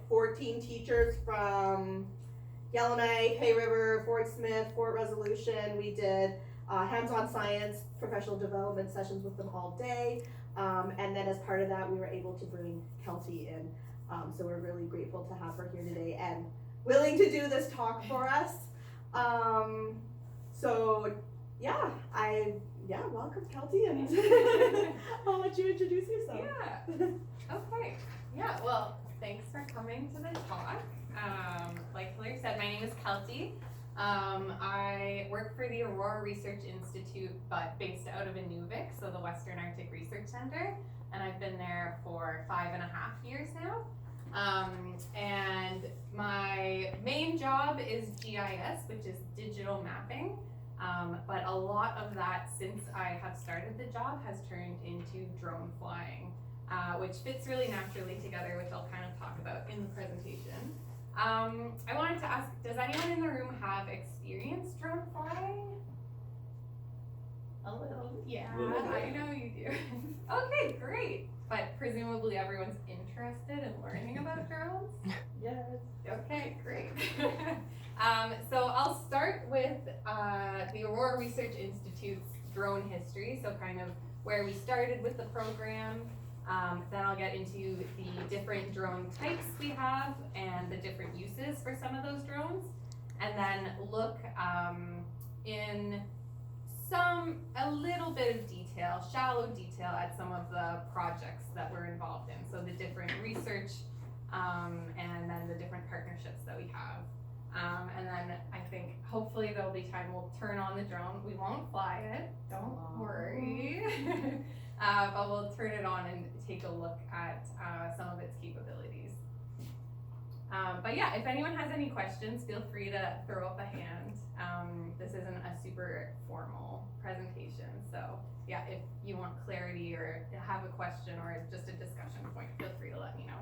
14 teachers from Yellowknife, Hay River, Fort Smith, Fort Resolution. We did hands-on science, professional development sessions with them all day. And then as part of that, we were able to bring Celtie in. So we're really grateful to have her here today and willing to do this talk for us. So yeah, welcome Celtie, and I'll let you introduce yourself. Yeah. Okay. Yeah. Well, thanks for coming to the talk. Like Claire said, my name is Celtie. I work for the Aurora Research Institute, but based out of Inuvik, so the Western Arctic Research Center, and I've been there for 5.5 years now. And my main job is GIS, which is digital mapping. But a lot of that, since I have started the job, has turned into drone flying, which fits really naturally together, which I'll kind of talk about in the presentation. I wanted to ask, does anyone in the room have experienced drone flying? A little, yeah, I know you do. Okay, great. But presumably everyone's interested in learning about drones? Yes. Okay, great. So I'll start with the Aurora Research Institute's drone history, so kind of where we started with the program. Then I'll get into the different drone types we have and the different uses for some of those drones, and then look in a little bit of detail, shallow detail, at some of the projects that we're involved in. So the different research and then the different partnerships that we have. And then I think hopefully there'll be time we'll turn on the drone. We won't fly it, don't worry. But we'll turn it on and take a look at some of its capabilities. But yeah, if anyone has any questions, feel free to throw up a hand. This isn't a super formal presentation, so yeah, if you want clarity or have a question or just a discussion point, feel free to let me know.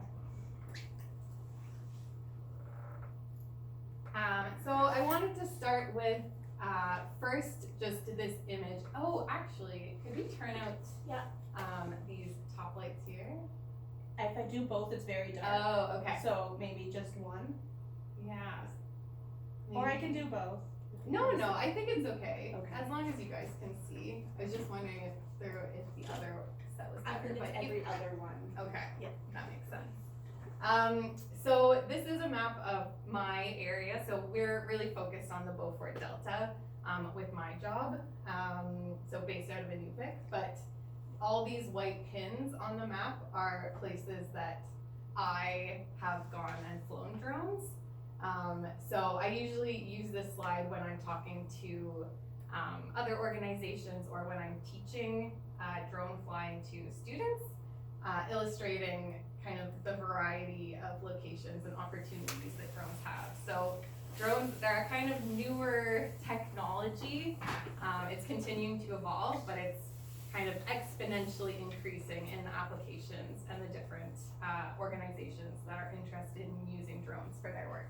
So I wanted to start with first just this image. Oh, actually, could we turn out these top lights here? If I do both, it's very dark. Oh, okay. So maybe just one? Yeah. Maybe. Or I can do both. No, I think it's okay. Okay. As long as you guys can see. I was just wondering if the other set was better. I think it's every other one. Okay. Yeah. That makes sense. So this is a map of my area. So we're really focused on the Beaufort Delta with my job. So based out of Inuvik, but all these white pins on the map are places that I have gone and flown drones. So I usually use this slide when I'm talking to other organizations or when I'm teaching drone flying to students, illustrating kind of the variety of locations and opportunities that drones have. So drones, they're a kind of newer technology. It's continuing to evolve, but it's kind of exponentially increasing in the applications and the different organizations that are interested in using drones for their work.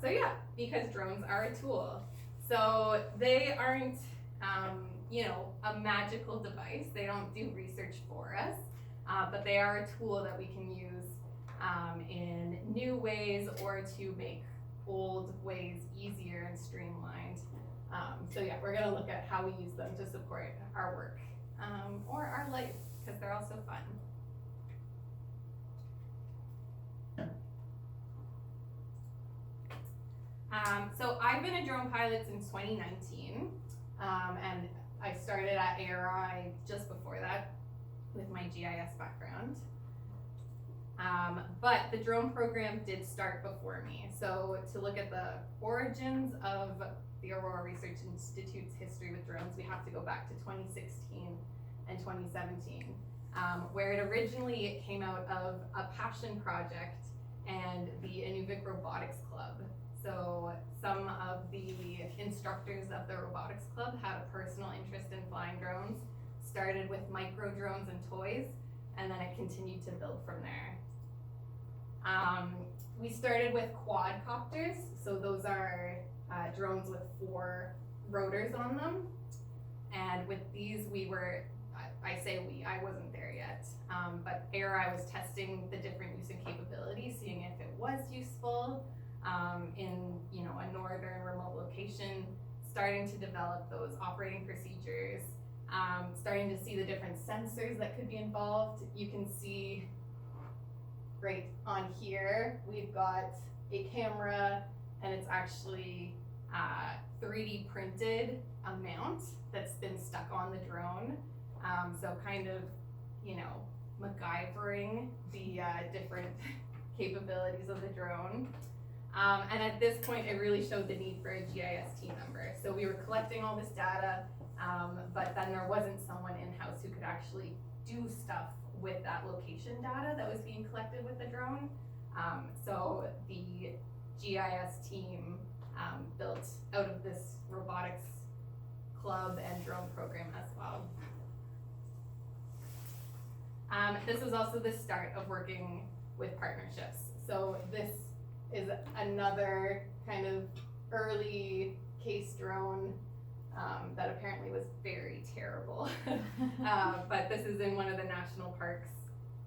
So yeah, because drones are a tool. So they aren't, a magical device. They don't do research for us, but they are a tool that we can use in new ways or to make old ways easier and streamlined. So yeah, we're gonna look at how we use them to support our work or our life, because they're also fun. So I've been a drone pilot since 2019, and I started at ARI just before that with my GIS background. But the drone program did start before me. So to look at the origins of the Aurora Research Institute's history with drones, we have to go back to 2016 and 2017, where it originally came out of a passion project and the Inuvik Robotics Club. So some of the instructors of the robotics club had a personal interest in flying drones, started with micro drones and toys, and then it continued to build from there. We started with quadcopters, so those are drones with 4 rotors on them, and with these we were I say we, I wasn't there yet, but ARI was testing the different use and capabilities, seeing if it was useful in, you know, a northern remote location, starting to develop those operating procedures, starting to see the different sensors that could be involved. You can see right on here, we've got a camera, and it's actually 3D printed a mount that's been stuck on the drone. So kind of, you know, MacGyvering the different capabilities of the drone. And at this point, it really showed the need for a GIS team member. So we were collecting all this data, but then there wasn't someone in-house who could actually do stuff with that location data that was being collected with the drone. So the GIS team built out of this robotics club and drone program as well. This was also the start of working with partnerships. So this is another kind of early case drone that apparently was very terrible. But this is in one of the national parks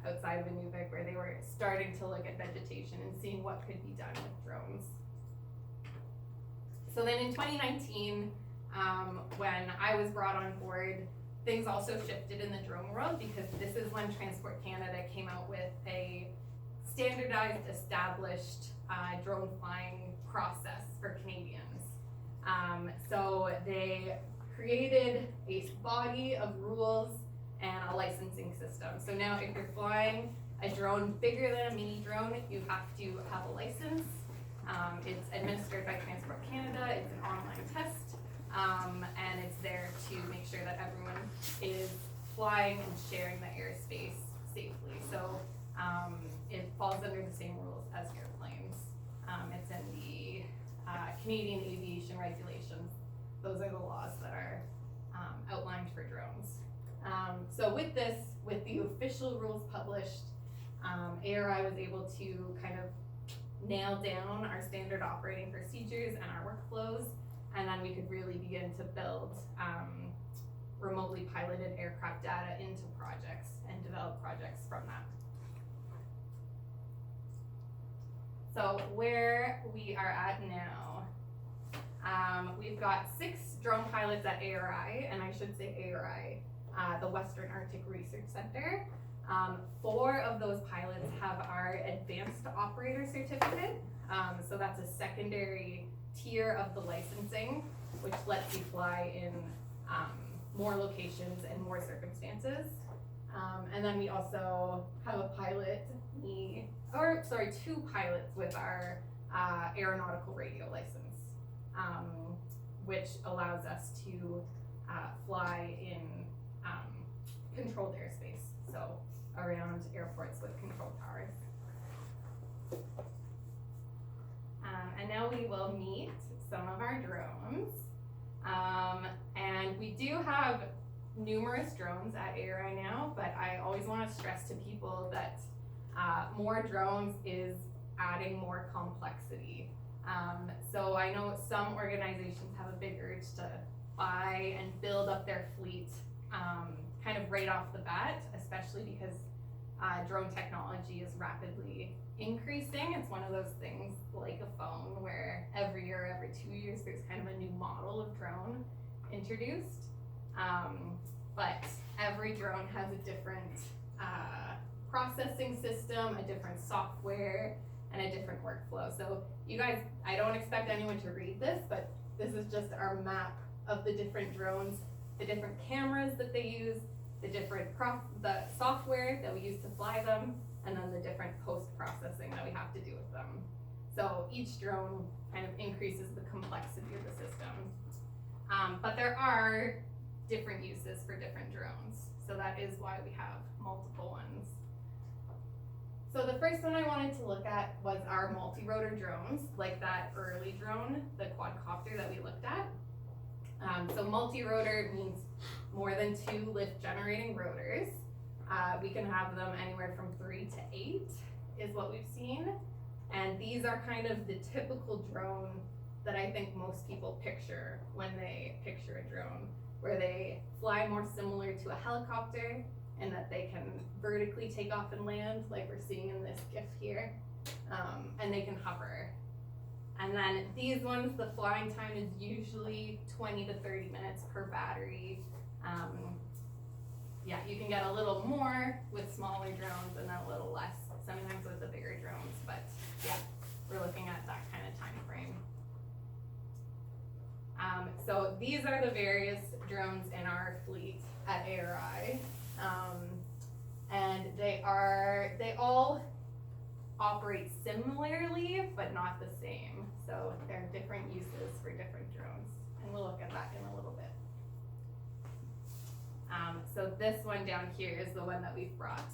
outside of Inuvik, where they were starting to look at vegetation and seeing what could be done with drones. So then in 2019, when I was brought on board, things also shifted in the drone world, because this is when Transport Canada came out with a standardized, established drone flying process for Canadians. So they created a body of rules and a licensing system. So now if you're flying a drone bigger than a mini drone, you have to have a license. It's administered by Transport Canada. It's an online test, and it's there to make sure that everyone is flying and sharing the airspace safely. So it falls under the same rules as airplanes. It's in the Canadian aviation regulations. Those are the laws that are outlined for drones. So with this, with the official rules published, ARI was able to kind of nail down our standard operating procedures and our workflows, and then we could really begin to build remotely piloted aircraft data into projects and develop projects from that. So where we are at now, we've got 6 drone pilots at ARI, and I should say ARI, the Western Arctic Research Center. 4 of those pilots have our advanced operator certificate. So that's a secondary tier of the licensing, which lets you fly in more locations and more circumstances. And then we also have a pilot, 2 pilots with our aeronautical radio license, which allows us to fly in controlled airspace, so around airports with controlled towers. And now we will meet some of our drones. And we do have numerous drones at ARI now, but I always want to stress to people that more drones is adding more complexity. So I know some organizations have a big urge to buy and build up their fleet kind of right off the bat, especially because drone technology is rapidly increasing. It's one of those things like a phone where every year, every 2 years, there's kind of a new model of drone introduced. But every drone has a different processing system, a different software, and a different workflow. So you guys, I don't expect anyone to read this, but this is just our map of the different drones, the different cameras that they use, the different the software that we use to fly them, and then the different post-processing that we have to do with them. So each drone kind of increases the complexity of the system. But there are different uses for different drones. So that is why we have multiple ones. So the first one I wanted to look at was our multi-rotor drones, like that early drone, the quadcopter that we looked at. So multi-rotor means more than 2 lift generating rotors. We can have them anywhere from 3 to 8 is what we've seen. And these are kind of the typical drone that I think most people picture when they picture a drone. where they fly more similar to a helicopter and that they can vertically take off and land like we're seeing in this GIF here, and they can hover. And then these ones, the flying time is usually 20 to 30 minutes per battery. Yeah, you can get a little more with smaller drones and then a little less sometimes with the bigger drones, but yeah, we're looking at that kind of time frame. So these are the various drones in our fleet at ARI, and they all operate similarly, but not the same. So there are different uses for different drones, and we'll look at that in a little bit. So this one down here is the one that we've brought.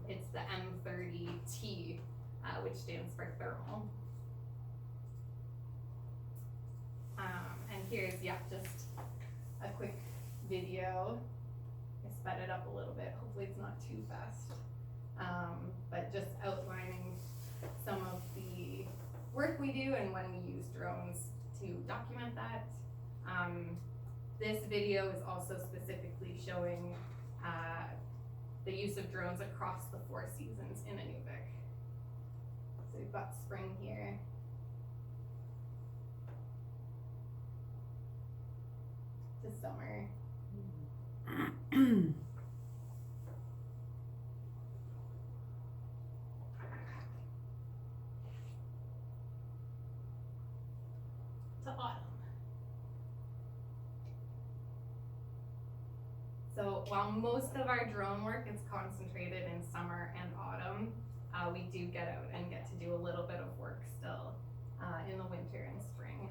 It's the M30T, which stands for thermal. And here's, just a quick video. I sped it up a little bit. Hopefully it's not too fast. But just outlining some of the work we do and when we use drones to document that. This video is also specifically showing the use of drones across the 4 seasons in Inuvik. So we've got spring here. To summer. To autumn. So while most of our drone work is concentrated in summer and autumn, we do get out and get to do a little bit of work still in the winter and spring.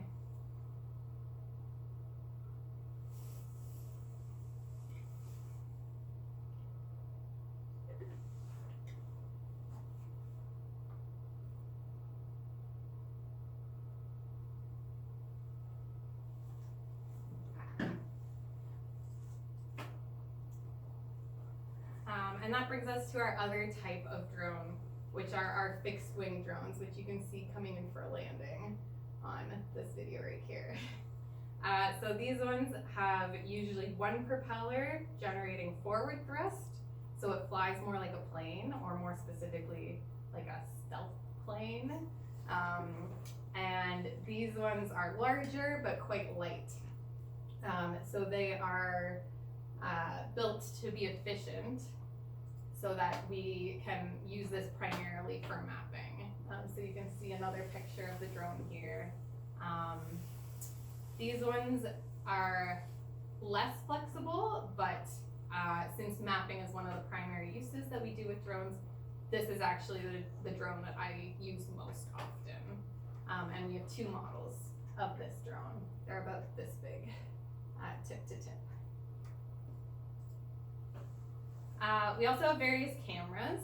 And that brings us to our other type of drone, which are our fixed wing drones, which you can see coming in for a landing on this video right here. So these ones have usually one propeller generating forward thrust, so it flies more like a plane, or more specifically like a stealth plane. And these ones are larger but quite light. So they are built to be efficient, so that we can use this primarily for mapping. So you can see another picture of the drone here. These ones are less flexible, but since mapping is one of the primary uses that we do with drones, this is actually the drone that I use most often. And we have 2 models of this drone. They're about this big, tip to tip. We also have various cameras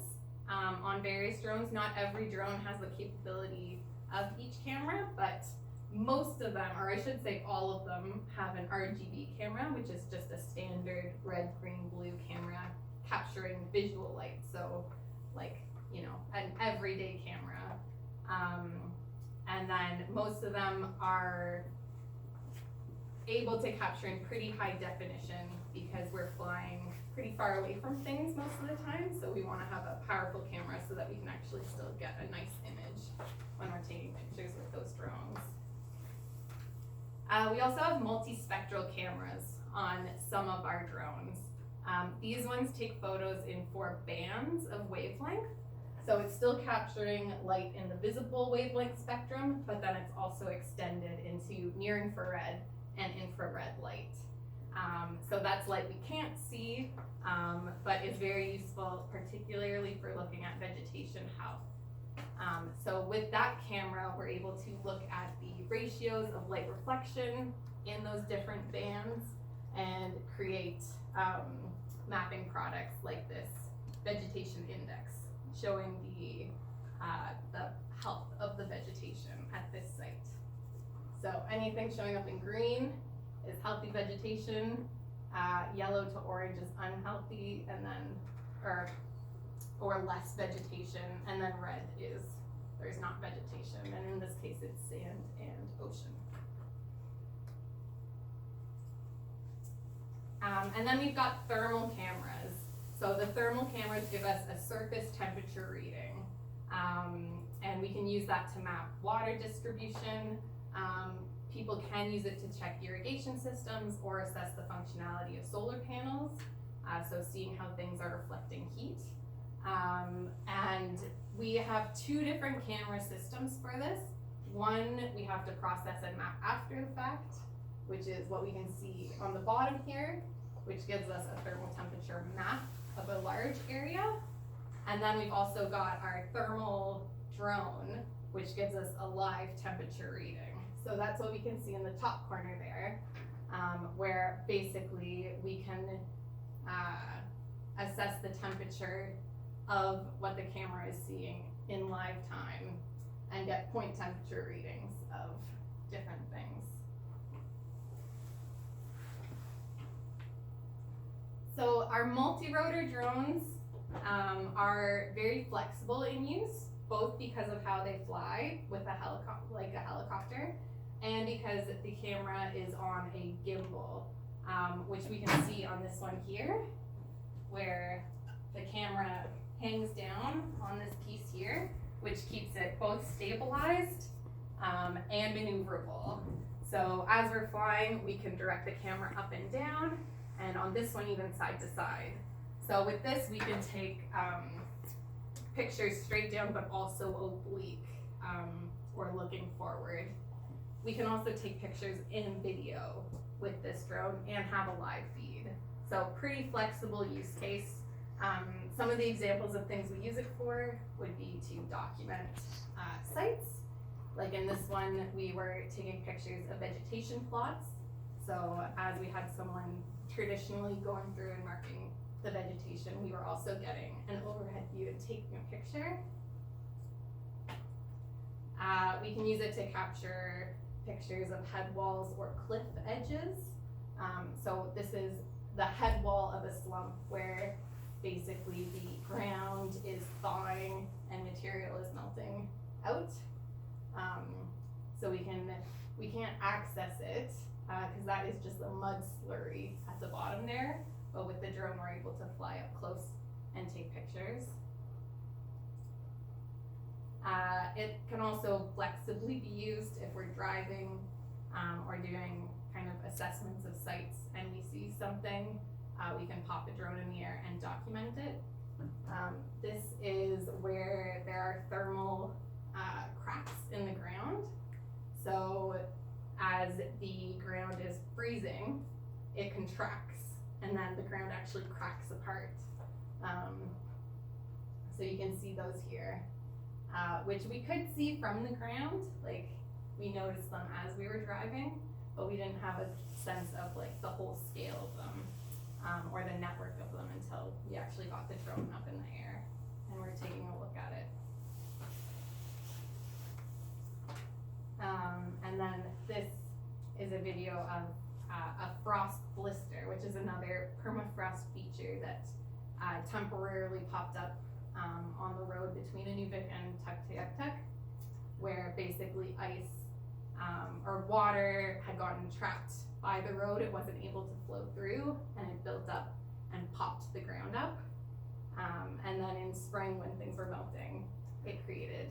on various drones. Not every drone has the capability of each camera, but most of them, or I should say all of them, have an RGB camera, which is just a standard red, green, blue camera capturing visual light. So like, an everyday camera. And then most of them are able to capture in pretty high definition because we're flying pretty far away from things most of the time, so we want to have a powerful camera so that we can actually still get a nice image when we're taking pictures with those drones. We also have multispectral cameras on some of our drones. These ones take photos in 4 bands of wavelength, so it's still capturing light in the visible wavelength spectrum, but then it's also extended into near infrared and infrared light. So that's light we can't see, but is very useful, particularly for looking at vegetation health. So with that camera, we're able to look at the ratios of light reflection in those different bands and create mapping products like this vegetation index, showing the health of the vegetation at this site. So anything showing up in green is healthy vegetation, yellow to orange is unhealthy, and then, or less vegetation, and then red is there's not vegetation, and in this case it's sand and ocean. And then we've got thermal cameras. So the thermal cameras give us a surface temperature reading. And we can use that to map water distribution. People can use it to check irrigation systems or assess the functionality of solar panels. So seeing how things are reflecting heat. And we have 2 different camera systems for this. One, we have to process and map after the fact, which is what we can see on the bottom here, which gives us a thermal temperature map of a large area. And then we've also got our thermal drone, which gives us a live temperature reading. So that's what we can see in the top corner there, where basically we can assess the temperature of what the camera is seeing in live time and get point temperature readings of different things. So our multi-rotor drones are very flexible in use, both because of how they fly with a helicopter, like a helicopter, and because the camera is on a gimbal, which we can see on this one here, where the camera hangs down on this piece here, which keeps it both stabilized and maneuverable. So as we're flying, we can direct the camera up and down, and on this one even side to side. So with this, we can take pictures straight down, but also oblique, or looking forward. We can also take pictures in video with this drone and have a live feed. So pretty flexible use case. Some of the examples of things we use it for would be to document sites. Like in this one, we were taking pictures of vegetation plots. So as we had someone traditionally going through and marking the vegetation, we were also getting an overhead view and taking a picture. We can use it to capture pictures of head walls or cliff edges. So this is the head wall of a slump where basically the ground is thawing and material is melting out. So we can't access it because that is just a mud slurry at the bottom there. But with the drone, we're able to fly up close and take pictures. It can also flexibly be used if we're driving or doing kind of assessments of sites and we see something, we can pop a drone in the air and document it. This is where there are thermal cracks in the ground. So as the ground is freezing, it contracts and then the ground actually cracks apart. So you can see those here, which we could see from the ground. Like we noticed them as we were driving, but we didn't have a sense of like the whole scale of them or the network of them until we actually got the drone up in the air and we're taking a look at it. And then this is a video of a frost blister, which is another permafrost feature that temporarily popped up on the road between Inuvik and Tuktoyaktuk, where basically ice or water had gotten trapped by the road. It wasn't able to flow through and it built up and popped the ground up. And then in spring when things were melting, it created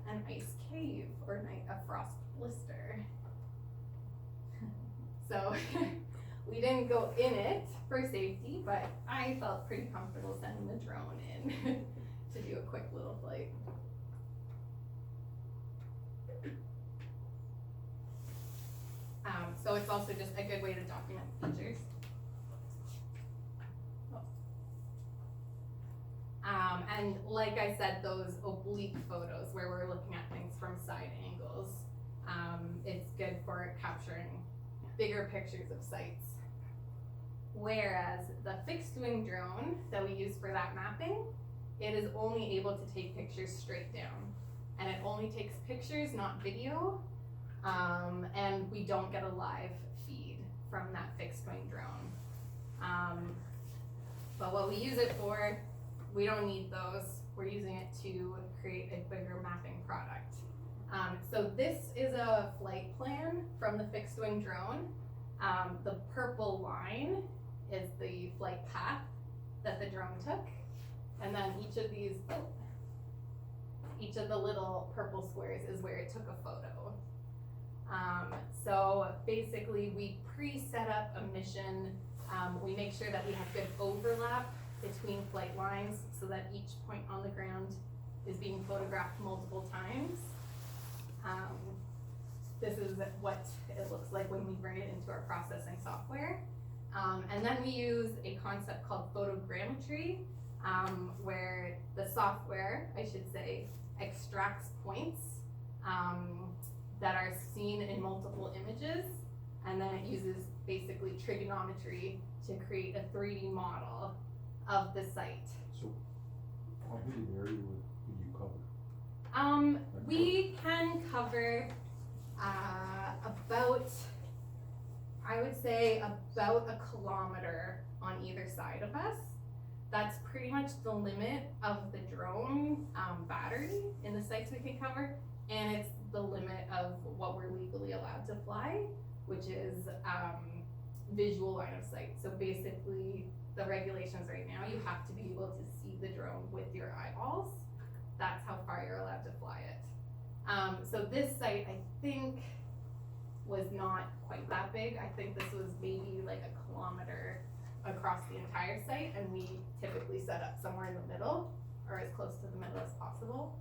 an ice cave or a frost blister. So we didn't go in it for safety, but I felt pretty comfortable sending the drone in to do a quick little flight. So it's also just a good way to document features. And like I said, those oblique photos where we're looking at things from side angles, it's good for capturing bigger pictures of sites. Whereas the fixed wing drone that we use for that mapping, it is only able to take pictures straight down. And it only takes pictures, not video. And we don't get a live feed from that fixed wing drone. But what we use it for, we don't need those. We're using it to create a bigger mapping product. So this is a flight plan from the fixed wing drone. The purple line is the flight path that the drone took. And then each of the little purple squares is where it took a photo. So basically we pre-set up a mission. We make sure that we have good overlap between flight lines so that each point on the ground is being photographed multiple times. This is what it looks like when we bring it into our processing software. And then we use a concept called photogrammetry, where the software, I should say, extracts points that are seen in multiple images, and then it uses basically trigonometry to create a 3D model of the site. So, how big an area would you cover? We can cover about, I would say about a kilometer on either side of us. That's pretty much the limit of the drone battery in the sites we can cover, and it's the limit of what we're legally allowed to fly, which is visual line of sight. So basically, the regulations right now, you have to be able to see the drone with your eyeballs. That's how far you're allowed to fly it. So this site, I think, was not quite that big. I think this was maybe like a kilometer across the entire site, and we typically set up somewhere in the middle, or as close to the middle as possible.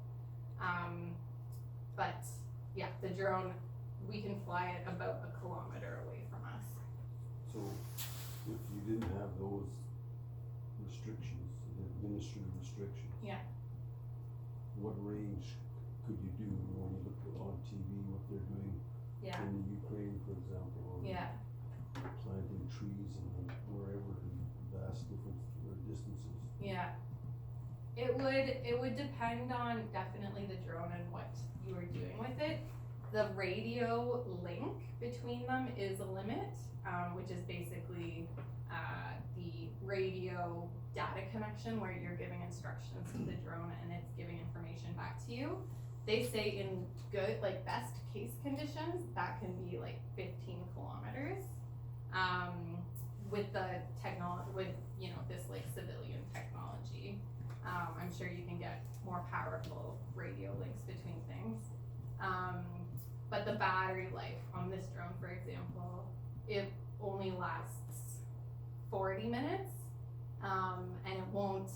But yeah, the drone, we can fly it about a kilometer away from us. So, if you didn't have those restrictions, the administrative restrictions. Yeah. What range could you do when you look on TV what they're doing Yeah. in the Ukraine, for example, or Yeah. planting trees and wherever, vast different distances? Yeah. It would depend on definitely the drone and what you were doing with it. The radio link between them is a limit, which is basically the radio data connection where you're giving instructions to the drone and it's giving information back to you. They say in good, like best case conditions, that can be like 15 kilometers. With the technology, with, you know, this like civilian technology, I'm sure you can get more powerful radio links between things. But the battery life on this drone, for example, it only lasts 40 minutes, and it won't,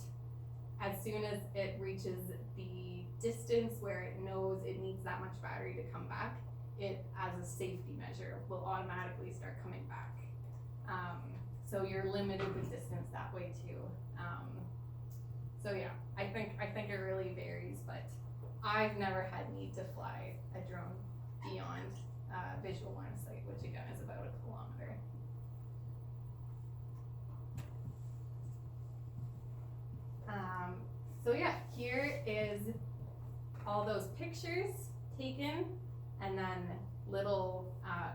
as soon as it reaches the distance where it knows it needs that much battery to come back, it, as a safety measure, will automatically start coming back. So you're limited with distance that way too. So yeah, I think it really varies, but I've never had need to fly a drone beyond visual line of sight, which again is about a kilometer. So yeah, here is all those pictures taken, and then little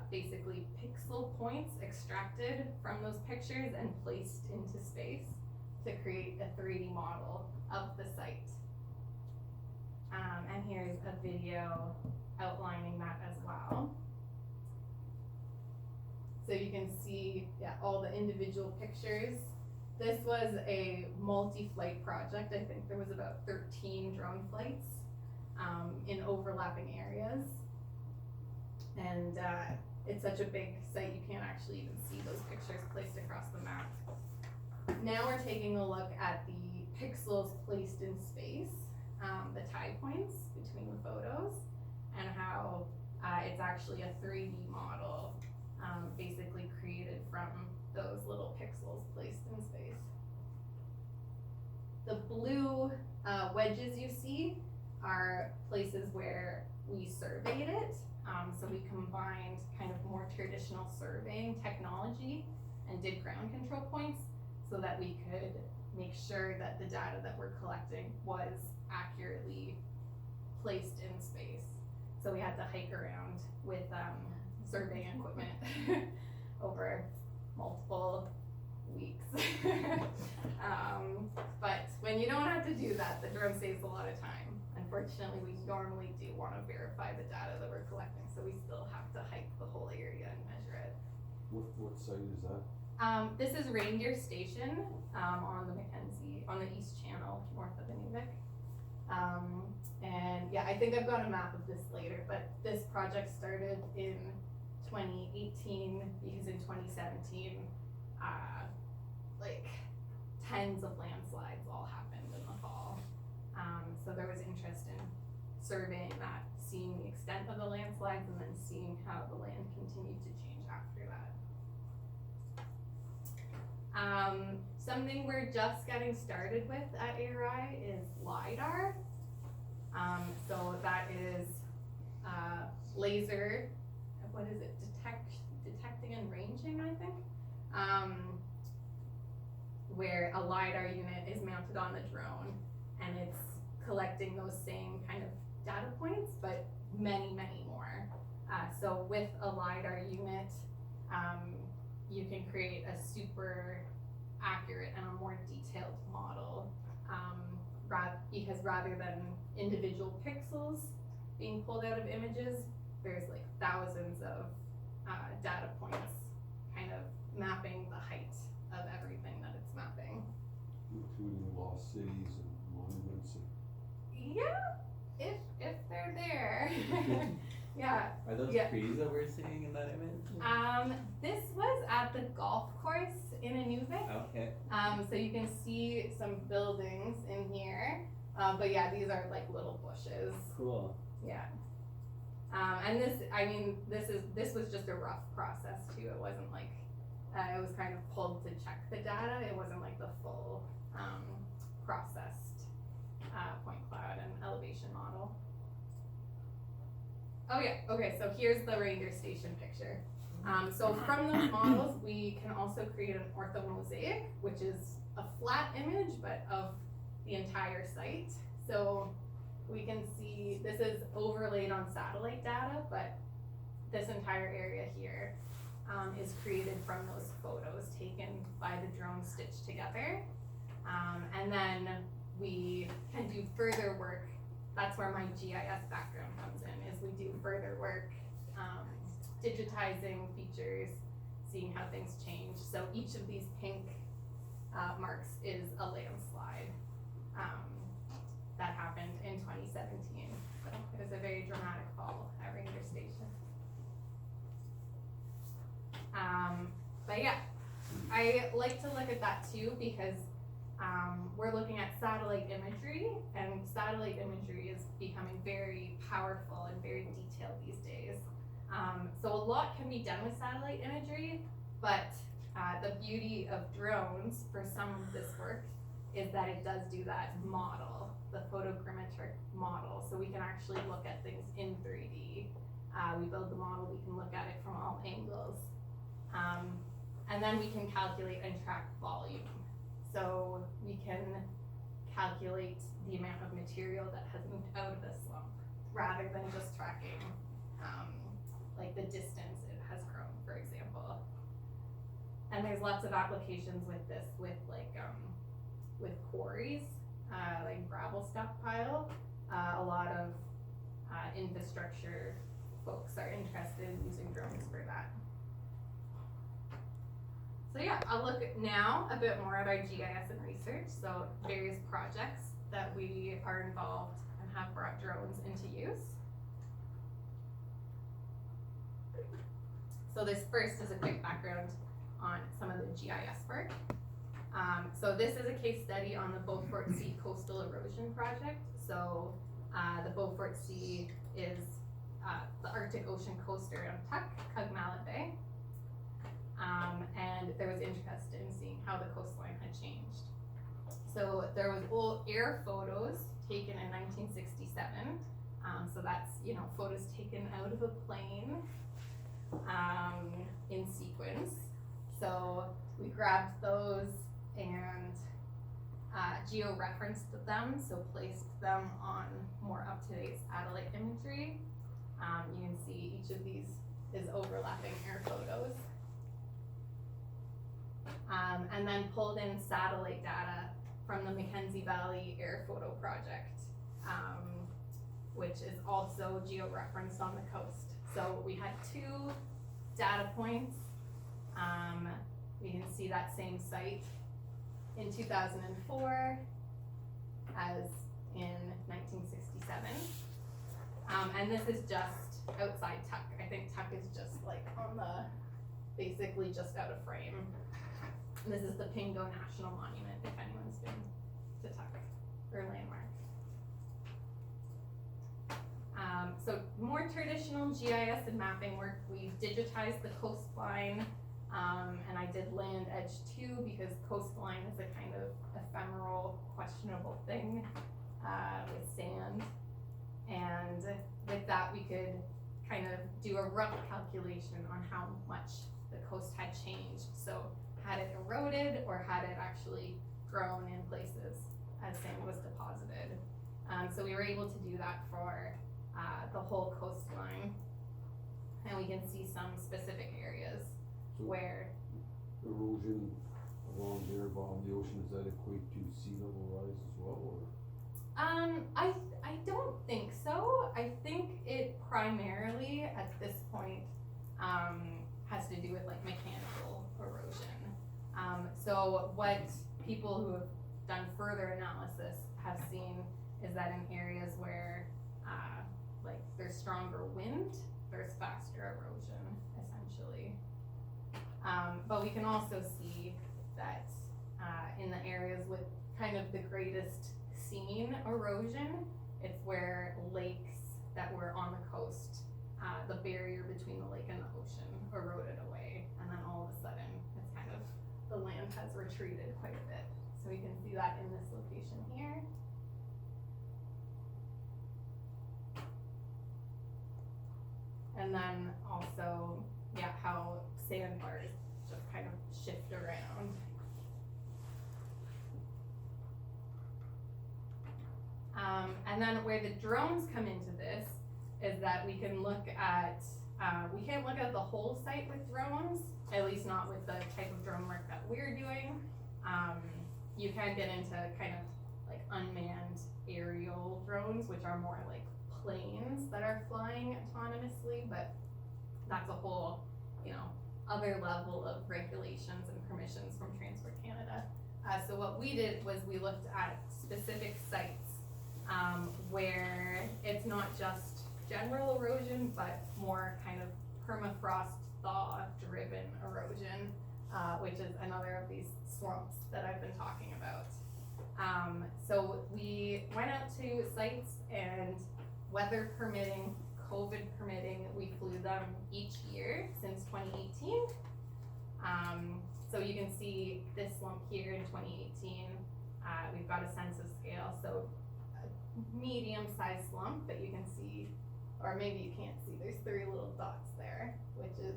basically pixel points extracted from those pictures and placed into space to create a 3D model of the site. And here's a video outlining that as well. So you can see, yeah, all the individual pictures. This was a multi-flight project. I think there was about 13 drone flights in overlapping areas. And it's such a big site, you can't actually even see those pictures placed across the map. Now we're taking a look at the pixels placed in space, the tie points between the photos, and how it's actually a 3D model basically created from those little pixels placed in space. The blue wedges you see are places where we surveyed it. So we combined kind of more traditional surveying technology and did ground control points so that we could make sure that the data that we're collecting was accurately placed in space. So we had to hike around with surveying equipment over multiple weeks. But when you don't have to do that, the drone saves a lot of time. Unfortunately, we normally do want to verify the data that we're collecting, so we still have to hike the whole area and measure it. What site is that? This is Reindeer Station, on the Mackenzie, on the East Channel, north of Inuvik. And yeah, I think I've got a map of this later, but this project started in 2018 because in 2017, like tens of landslides all happened in the fall. So there was interest in surveying that, seeing the extent of the landslides, and then seeing how the land continued to change after that. Something we're just getting started with at ARI is LiDAR. So that is laser, what is it, detecting and ranging, I think? Where a LiDAR unit is mounted on the drone and it's collecting those same kind of data points, but many, many more. So with a LiDAR unit, you can create a super accurate and a more detailed model, because rather than individual pixels being pulled out of images, there's like thousands of data points kind of mapping the height of everything that it's mapping. Including lost cities and monuments. Yeah, if they're there. Yeah. Are those Yeah. trees that we're seeing in that image? This was at the golf course in Inuvik. Okay. So you can see some buildings in here. But yeah, these are like little bushes. Cool. Yeah. And this was just a rough process too. It wasn't like, it was kind of pulled to check the data. It wasn't like the full, processed, point cloud and elevation model. Oh yeah, okay, so here's the reindeer station picture. So from those models, we can also create an orthomosaic, which is a flat image, but of the entire site. So we can see, this is overlaid on satellite data, but this entire area here is created from those photos taken by the drone stitched together. And then we can do further work. That's where my GIS background comes in, is we do further work, digitizing features, seeing how things change. So each of these pink marks is a landslide that happened in 2017. So it was a very dramatic fall at Reindeer Station. But yeah, I like to look at that too because we're looking at satellite imagery, and satellite imagery is becoming very powerful and very detailed these days. So a lot can be done with satellite imagery, but the beauty of drones for some of this work is that it does do that model, the photogrammetric model, so we can actually look at things in 3D. We build the model, we can look at it from all angles. And then we can calculate and track volume. So we can calculate the amount of material that has moved out of the slump, rather than just tracking like the distance it has grown, for example. And there's lots of applications with this, with like with quarries, like gravel stockpile. A lot of infrastructure folks are interested in using drones for that. So yeah, I'll look now a bit more at our GIS and research, so various projects that we are involved and have brought drones into use. So this first is a quick background on some of the GIS work. So this is a case study on the Beaufort Sea Coastal Erosion Project. So the Beaufort Sea is the Arctic Ocean coast around Cugmallet Bay. And there was interest in seeing how the coastline had changed. So there was old air photos taken in 1967. So that's, photos taken out of a plane in sequence. So we grabbed those and geo-referenced them, so placed them on more up-to-date satellite imagery. You can see each of these is overlapping air photos. And then pulled in satellite data from the Mackenzie Valley Air Photo Project, which is also geo-referenced on the coast. So we had two data points we can see that same site in 2004 as in 1967. And this is just outside Tuck. I think Tuck is just like on the, basically just out of frame. And this is the Pingo National Monument, if anyone's been to Tuck, or landmark. So more traditional GIS and mapping work. We digitized the coastline, and I did land edge too, because coastline is a kind of ephemeral, questionable thing with sand. And with that, we could kind of do a rough calculation on how much the coast had changed. So had it eroded, or had it actually grown in places as sand was deposited. So we were able to do that for the whole coastline, and we can see some specific areas So where, erosion along there above the ocean, does that equate to sea level rise as well, or? I don't think so. I think it primarily at this point has to do with like mechanical erosion. So what people who have done further analysis have seen is that in areas where like there's stronger wind, there's faster erosion, essentially. But we can also see that in the areas with kind of the greatest seen erosion, it's where lakes that were on the coast, the barrier between the lake and the ocean eroded away, and then all of a sudden it's kind of, the land has retreated quite a bit. So we can see that in this location here. And then also, yeah, how sandbars just kind of shift around. And then where the drones come into this is that we can look at, we can't look at the whole site with drones, at least not with the type of drone work that we're doing. You can get into kind of like unmanned aerial drones, which are more like planes that are flying autonomously, but that's a whole, other level of regulations and permissions from Transport Canada. So what we did was we looked at specific sites where it's not just general erosion, but more kind of permafrost thaw-driven erosion, which is another of these slumps that I've been talking about. So we went out to sites, and weather permitting, COVID permitting, we flew them each year since 2018. So you can see this slump here in 2018. We've got a census scale, so a medium-sized slump that you can see, or maybe you can't see, there's 3 little dots there, which is